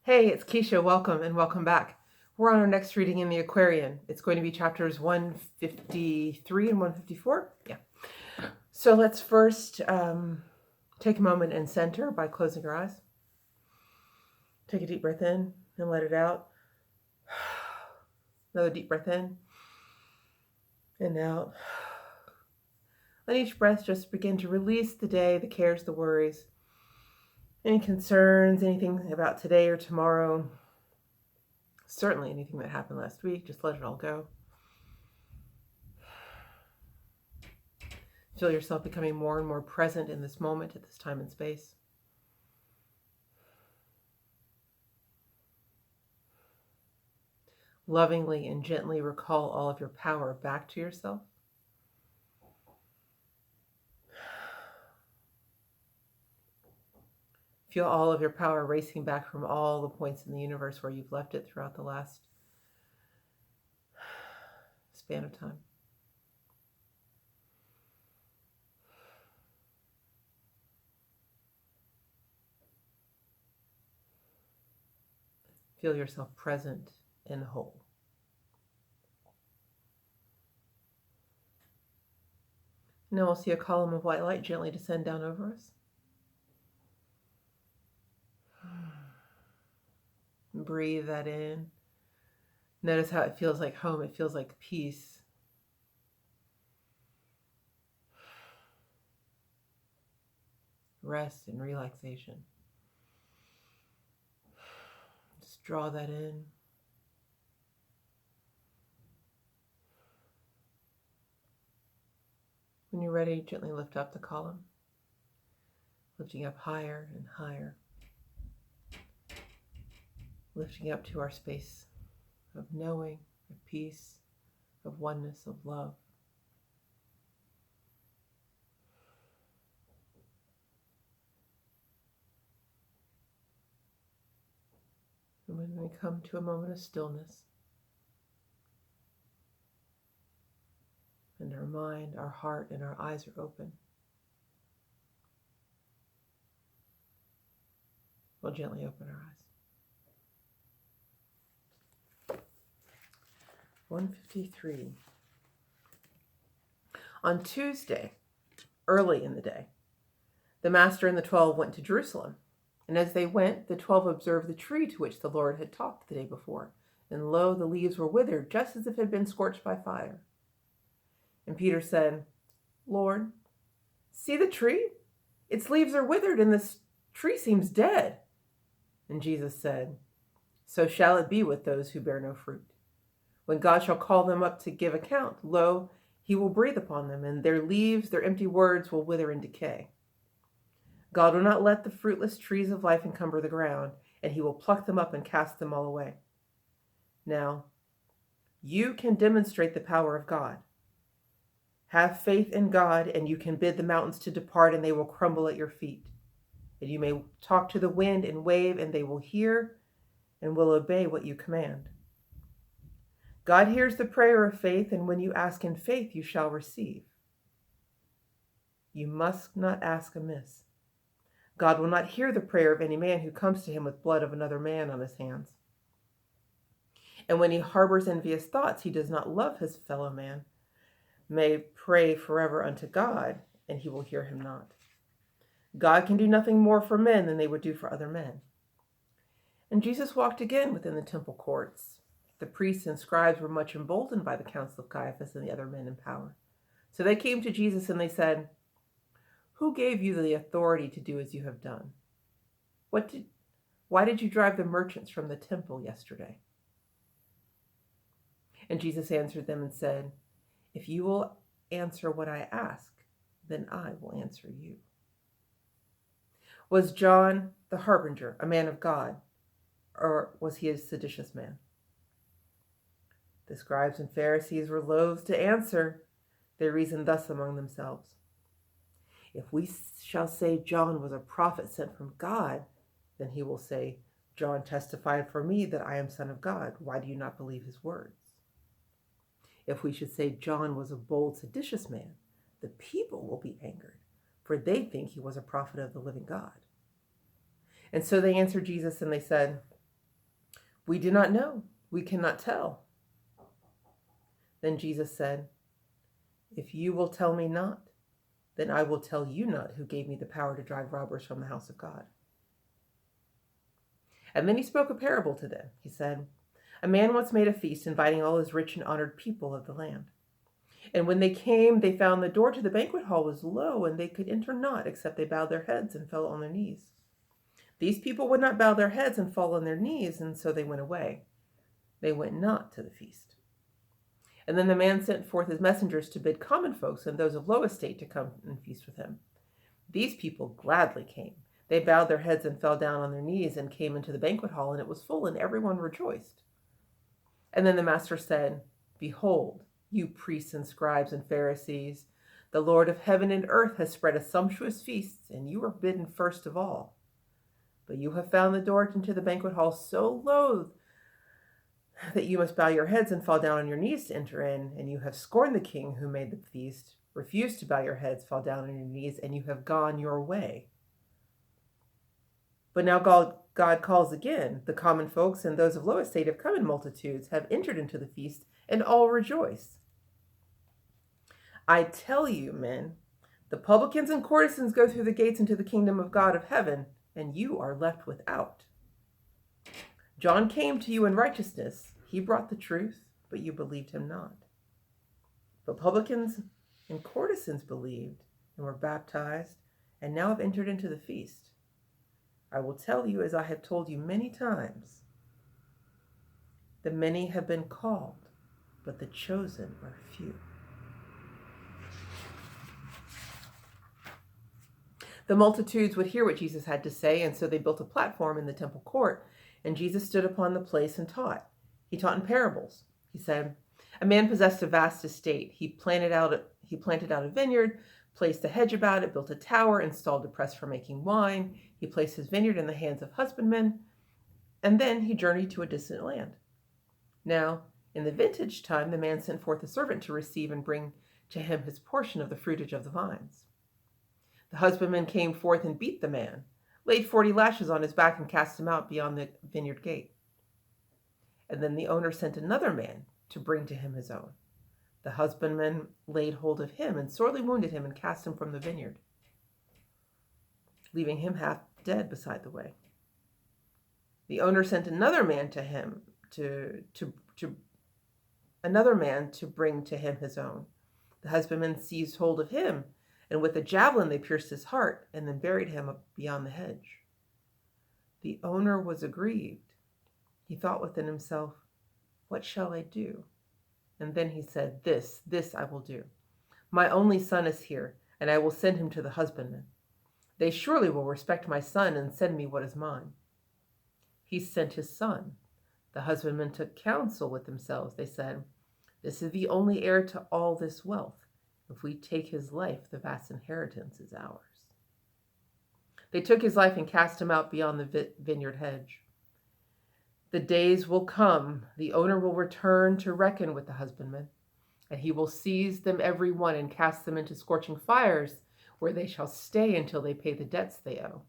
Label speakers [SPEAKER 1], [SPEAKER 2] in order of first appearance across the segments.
[SPEAKER 1] Hey, it's Kesha. Welcome and welcome back. We're on our next reading in the Aquarian. It's going to be chapters 153 and 154. Yeah. So let's first take a moment and center by closing our eyes. Take a deep breath in and let it out. Another deep breath in and out. On each breath, just begin to release the day, the cares, the worries, any concerns, anything about today or tomorrow. Certainly anything that happened last week, just let it all go. Feel yourself becoming more and more present in this moment, at this time and space. Lovingly and gently recall all of your power back to yourself. Feel all of your power racing back from all the points in the universe where you've left it throughout the last span of time. Feel yourself present and whole. Now we'll see a column of white light gently descend down over us. Breathe that in. Notice how it feels like home. It feels like peace. Rest and relaxation. Just draw that in. When you're ready, gently lift up the column, lifting up higher and higher, lifting up to our space of knowing, of peace, of oneness, of love. And when we come to a moment of stillness, and our mind, our heart, and our eyes are open, we'll gently open our eyes. 153. On Tuesday, early in the day, the Master and the 12 went to Jerusalem. And as they went, the 12 observed the tree to which the Lord had talked the day before. And lo, the leaves were withered, just as if it had been scorched by fire. And Peter said, Lord, see the tree? Its leaves are withered, and this tree seems dead. And Jesus said, so shall it be with those who bear no fruit. When God shall call them up to give account, lo, he will breathe upon them, and their leaves, their empty words will wither and decay. God will not let the fruitless trees of life encumber the ground, and he will pluck them up and cast them all away. Now, you can demonstrate the power of God. Have faith in God, and you can bid the mountains to depart, and they will crumble at your feet. And you may talk to the wind and wave, and they will hear and will obey what you command. God hears the prayer of faith, and when you ask in faith, you shall receive. You must not ask amiss. God will not hear the prayer of any man who comes to him with blood of another man on his hands. And when he harbors envious thoughts, he does not love his fellow man. May pray forever unto God, and he will hear him not. God can do nothing more for men than they would do for other men. And Jesus walked again within the temple courts. The priests and scribes were much emboldened by the counsel of Caiaphas and the other men in power. So they came to Jesus and they said, who gave you the authority to do as you have done? Why did you drive the merchants from the temple yesterday? And Jesus answered them and said, if you will answer what I ask, then I will answer you. Was John the harbinger a man of God, or was he a seditious man? The scribes and Pharisees were loath to answer. They reasoned thus among themselves. If we shall say John was a prophet sent from God, then he will say, John testified for me that I am son of God. Why do you not believe his words? If we should say John was a bold, seditious man, the people will be angered, for they think he was a prophet of the living God. And so they answered Jesus and they said, "We do not know. We cannot tell." Then Jesus said, "If you will tell me not, then I will tell you not who gave me the power to drive robbers from the house of God." And then he spoke a parable to them. He said, "A man once made a feast, inviting all his rich and honored people of the land. And when they came, they found the door to the banquet hall was low, and they could enter not, except they bowed their heads and fell on their knees. These people would not bow their heads and fall on their knees, and so they went away. They went not to the feast. And then the man sent forth his messengers to bid common folks and those of low estate to come and feast with him. These people gladly came. They bowed their heads and fell down on their knees and came into the banquet hall, and it was full, and everyone rejoiced. And then the master said, 'Behold, you priests and scribes and Pharisees, the Lord of heaven and earth has spread a sumptuous feast, and you are bidden first of all. But you have found the door into the banquet hall so low that you must bow your heads and fall down on your knees to enter in, and you have scorned the king who made the feast, refused to bow your heads, fall down on your knees, and you have gone your way. But now God calls again. The common folks and those of low estate have come in multitudes, have entered into the feast, and all rejoice. I tell you, men, the publicans and courtesans go through the gates into the kingdom of God of heaven, and you are left without. John came to you in righteousness. He brought the truth, but you believed him not. But publicans and courtesans believed and were baptized, and now have entered into the feast. I will tell you, as I have told you many times, the many have been called, but the chosen are few." The multitudes would hear what Jesus had to say, and so they built a platform in the temple court, and Jesus stood upon the place and taught. He taught in parables. He said, "A man possessed a vast estate. He planted out a vineyard, placed a hedge about it, built a tower, installed a press for making wine. He placed his vineyard in the hands of husbandmen, and then he journeyed to a distant land. Now, in the vintage time, the man sent forth a servant to receive and bring to him his portion of the fruitage of the vines. The husbandman came forth and beat the man, laid 40 lashes on his back, and cast him out beyond the vineyard gate. And then the owner sent another man to bring to him his own. The husbandman laid hold of him and sorely wounded him and cast him from the vineyard, leaving him half dead beside the way. The owner sent another man to him to bring to him his own. The husbandman seized hold of him, and with a javelin they pierced his heart and then buried him up beyond the hedge. The owner was aggrieved. He thought within himself, 'What shall I do?' And then he said, This I will do. My only son is here, and I will send him to the husbandmen. They surely will respect my son and send me what is mine.' He sent his son. The husbandmen took counsel with themselves. They said, 'This is the only heir to all this wealth. If we take his life, the vast inheritance is ours.' They took his life and cast him out beyond the vineyard hedge. The days will come, the owner will return to reckon with the husbandmen, and he will seize them every one and cast them into scorching fires, where they shall stay until they pay the debts they owe."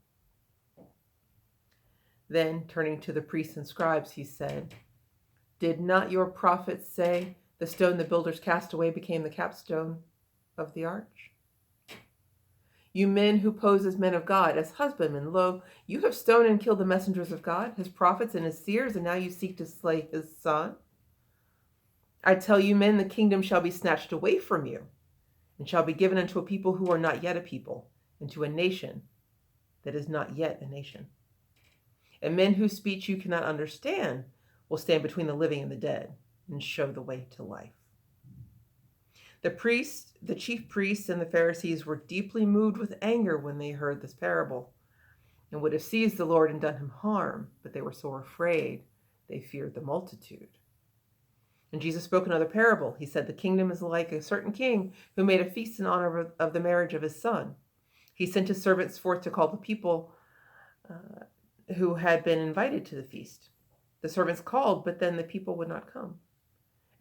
[SPEAKER 1] Then, turning to the priests and scribes, he said, "Did not your prophets say, 'The stone the builders cast away became the capstone of the arch'? You men who pose as men of God, as husbandmen, lo, you have stoned and killed the messengers of God, his prophets and his seers, and now you seek to slay his son. I tell you, men, the kingdom shall be snatched away from you, and shall be given unto a people who are not yet a people, and to a nation that is not yet a nation. And men whose speech you cannot understand will stand between the living and the dead, and show the way to life." The chief priests and the Pharisees were deeply moved with anger when they heard this parable, and would have seized the Lord and done him harm, but they were so afraid they feared the multitude. And Jesus spoke another parable. He said, "The kingdom is like a certain king who made a feast in honor of the marriage of his son. He sent his servants forth to call the people who had been invited to the feast. The servants called, but then the people would not come.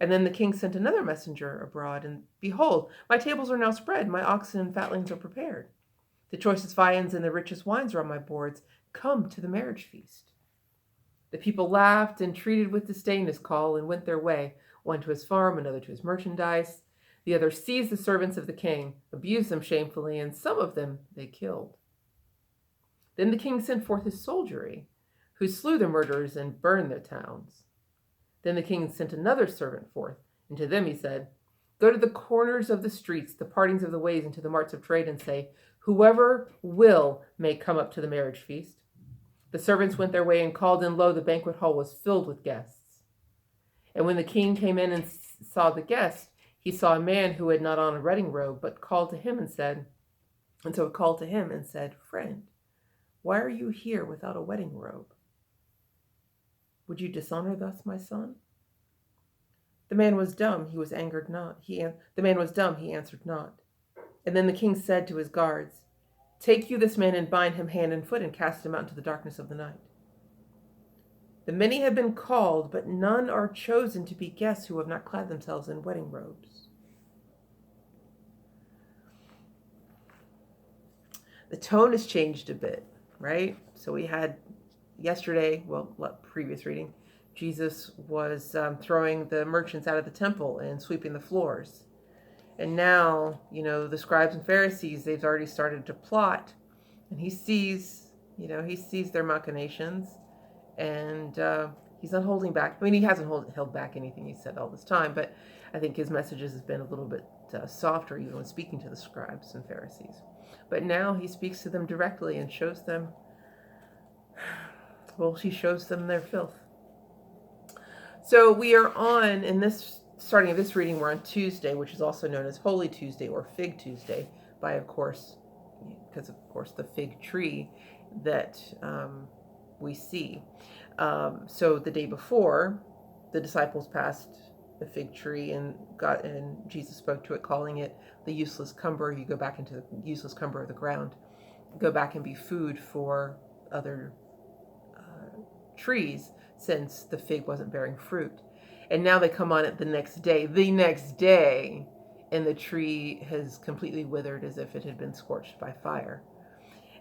[SPEAKER 1] And then the king sent another messenger abroad, and behold, my tables are now spread, my oxen and fatlings are prepared. The choicest viands and the richest wines are on my boards. Come to the marriage feast." The people laughed and treated with disdain his call and went their way, one to his farm, another to his merchandise. The other seized the servants of the king, abused them shamefully, and some of them they killed. Then the king sent forth his soldiery, who slew the murderers and burned their towns. Then the king sent another servant forth, and to them he said, "Go to the corners of the streets, the partings of the ways, and to the marts of trade, and say, 'Whoever will may come up to the marriage feast.'" The servants went their way and called, and lo, the banquet hall was filled with guests. And when the king came in and saw the guests, he saw a man who had not on a wedding robe, but called to him and said, "Friend, why are you here without a wedding robe? Would you dishonor thus my son?" The man was dumb, he answered not. And then the king said to his guards, "Take you this man and bind him hand and foot and cast him out into the darkness of the night." The many have been called, but none are chosen to be guests who have not clad themselves in wedding robes. The tone has changed a bit, right? So we had yesterday, previous reading, Jesus was throwing the merchants out of the temple and sweeping the floors. And now, the scribes and Pharisees, they've already started to plot. And he sees their machinations. And he's not holding back. I mean, he hasn't held back anything he said all this time. But I think his messages has been a little bit softer, even when speaking to the scribes and Pharisees. But now he speaks to them directly and shows them, he shows them their filth. So we are starting of this reading, we're on Tuesday, which is also known as Holy Tuesday or Fig Tuesday, because of course the fig tree that we see. So the day before, the disciples passed the fig tree, and Jesus spoke to it, calling it the useless cumber. You go back into the useless cumber of the ground, go back and be food for other trees, since the fig wasn't bearing fruit. And now they come on it the next day, and the tree has completely withered as if it had been scorched by fire.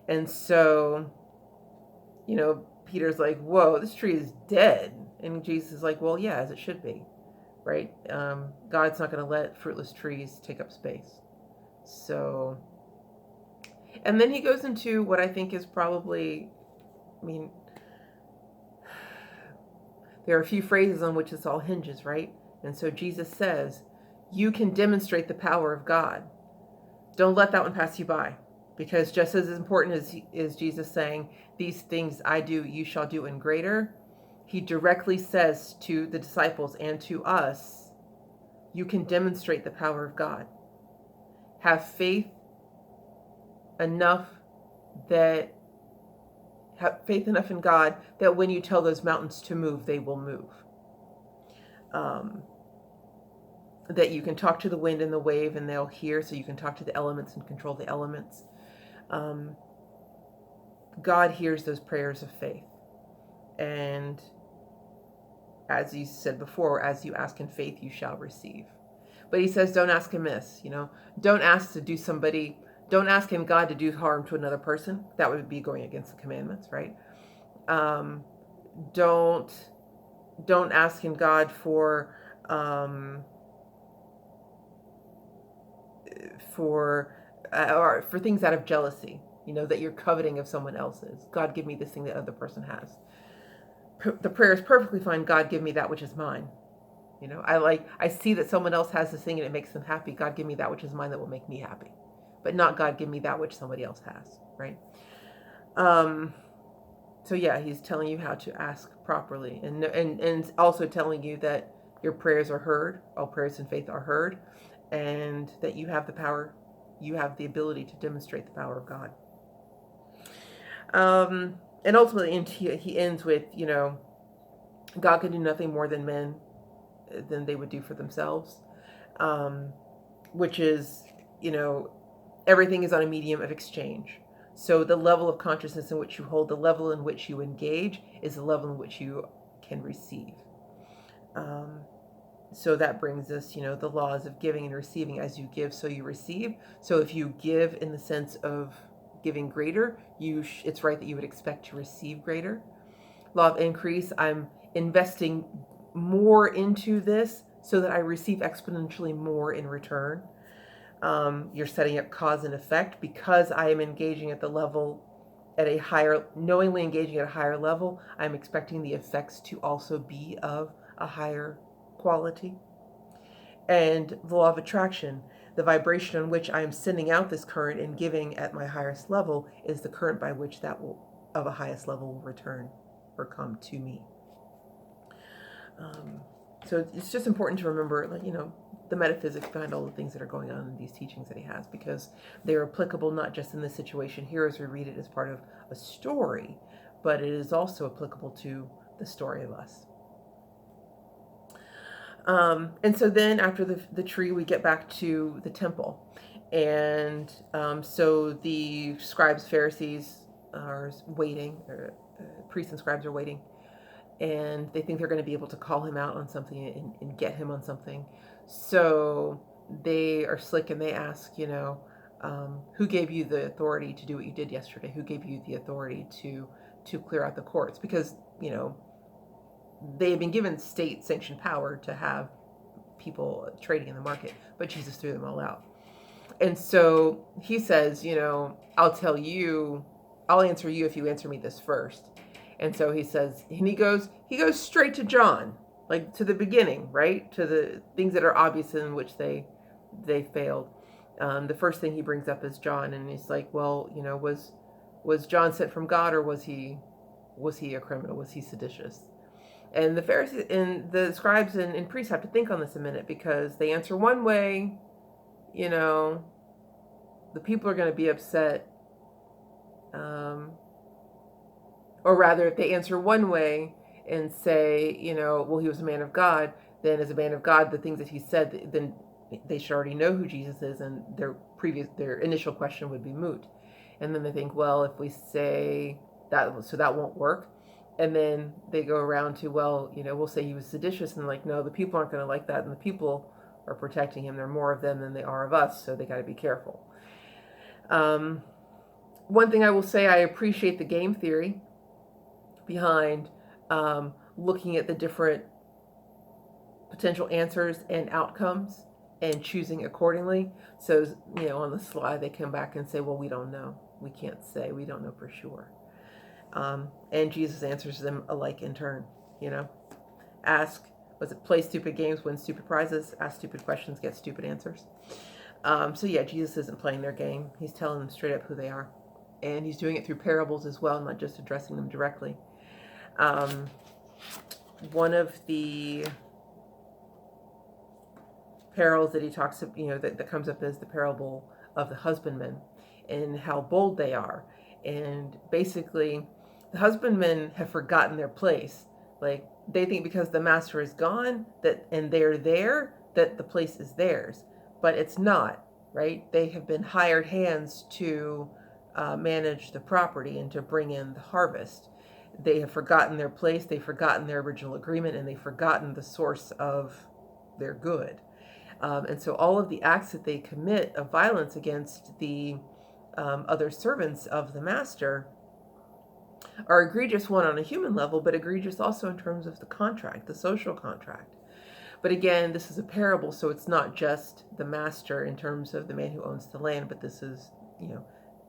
[SPEAKER 1] And so, Peter's like, "Whoa, this tree is dead." And Jesus is like, "Well, yeah, as it should be, right? God's not going to let fruitless trees take up space." So, and then he goes into what I think is probably, there are a few phrases on which this all hinges, right? And so Jesus says, "You can demonstrate the power of God. Don't let that one pass you by." Because just as important as Jesus saying, "These things I do, you shall do in greater," he directly says to the disciples and to us, you can demonstrate the power of God. Have faith enough in God that when you tell those mountains to move, they will move. That you can talk to the wind and the wave and they'll hear, so you can talk to the elements and control the elements. God hears those prayers of faith. And as he said before, as you ask in faith, you shall receive. But he says, don't ask amiss, Don't ask in God to do harm to another person. That would be going against the commandments, right? Don't ask in God for things out of jealousy, that you're coveting of someone else's. God, give me this thing that other person has. The prayer is perfectly fine. God, give me that which is mine. I see that someone else has this thing and it makes them happy. God, give me that which is mine that will make me happy. But not God, give me that which somebody else has, right? So yeah, he's telling you how to ask properly, and also telling you that your prayers are heard. All prayers in faith are heard, and that you have the power, you have the ability to demonstrate the power of God. And ultimately, he ends with, God can do nothing more than they would do for themselves, which is, everything is on a medium of exchange. So the level of consciousness in which you hold, the level in which you engage, is the level in which you can receive. So that brings us, the laws of giving and receiving. As you give, so you receive. So if you give in the sense of giving greater, it's right that you would expect to receive greater. Law of increase, I'm investing more into this so that I receive exponentially more in return. You're setting up cause and effect because I am engaging at the level at a higher, knowingly engaging at a higher level. I'm expecting the effects to also be of a higher quality. And the law of attraction, the vibration on which I am sending out this current and giving at my highest level is the current by which that will, of a highest level, will return or come to me. So it's just important to remember, like, the metaphysics behind all the things that are going on in these teachings that he has, because they're applicable not just in this situation here as we read it as part of a story, but it is also applicable to the story of us. And so then after the tree, we get back to the temple. And so the scribes, Pharisees are waiting, priests and scribes are waiting. And they think they're going to be able to call him out on something and get him on something. So they are slick and they ask, who gave you the authority to do what you did yesterday? Who gave you the authority to clear out the courts? Because, they have been given state-sanctioned power to have people trading in the market, but Jesus threw them all out. And so he says, I'll answer you if you answer me this first. And so he says, and he goes straight to John, like to the beginning, right? To the things that are obvious in which they failed. The first thing he brings up is John, and he's like, well, was John sent from God, or was he a criminal? Was he seditious? And the Pharisees and the scribes and priests have to think on this a minute, because they answer one way, the people are going to be upset. Or rather, if they answer one way and say, well, he was a man of God, then as a man of God, the things that he said, then they should already know who Jesus is, and their initial question would be moot. And then they think, well, if we say that, so that won't work. And then they go around to, well, we'll say he was seditious, and like, no, the people aren't going to like that, and the people are protecting him. There are more of them than they are of us, so they got to be careful. One thing I will say, I appreciate the game theory behind looking at the different potential answers and outcomes and choosing accordingly. So, on the slide, they come back and say, well, we don't know. We can't say. We don't know for sure. And Jesus answers them alike in turn. Play stupid games, win stupid prizes, ask stupid questions, get stupid answers. So yeah, Jesus isn't playing their game. He's telling them straight up who they are. And he's doing it through parables as well, not just addressing them directly. One of the parables that he talks, that comes up is the parable of the husbandmen and how bold they are. And basically, the husbandmen have forgotten their place. Like, they think because the master is gone and they're there, that the place is theirs. But it's not, right? They have been hired hands to manage the property and to bring in the harvest. They have forgotten their place, they've forgotten their original agreement, and they've forgotten the source of their good. And so all of the acts that they commit of violence against the other servants of the master are egregious, one, on a human level, but egregious also in terms of the contract, the social contract. But again, this is a parable, so it's not just the master in terms of the man who owns the land, but this is,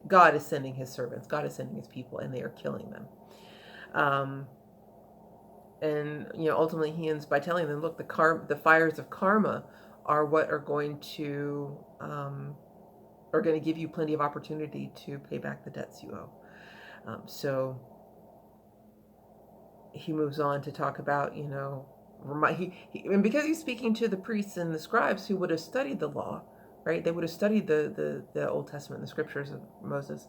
[SPEAKER 1] God is sending his servants, God is sending his people, and they are killing them. And ultimately he ends by telling them, look, the fires of karma are what are going to give you plenty of opportunity to pay back the debts you owe. So he moves on to talk about, and because he's speaking to the priests and the scribes who would have studied the law, right? They would have studied the Old Testament, the scriptures of Moses.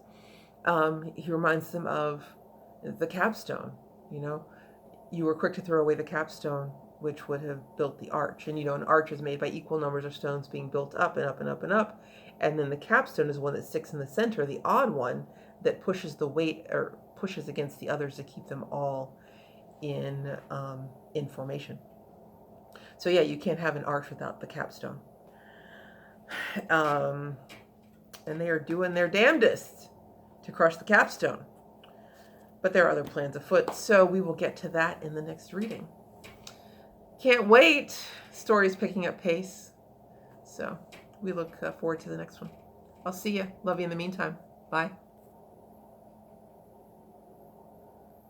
[SPEAKER 1] He reminds them of the capstone. You were quick to throw away the capstone, which would have built the arch. And an arch is made by equal numbers of stones being built up and up and up and up. And then the capstone is one that sticks in the center, the odd one that pushes the weight or pushes against the others to keep them all in formation. So yeah, you can't have an arch without the capstone. And they are doing their damnedest to crush the capstone. But there are other plans afoot, so we will get to that in the next reading. Can't wait. Story's picking up pace. So we look forward to the next one. I'll see you. Love you in the meantime. Bye.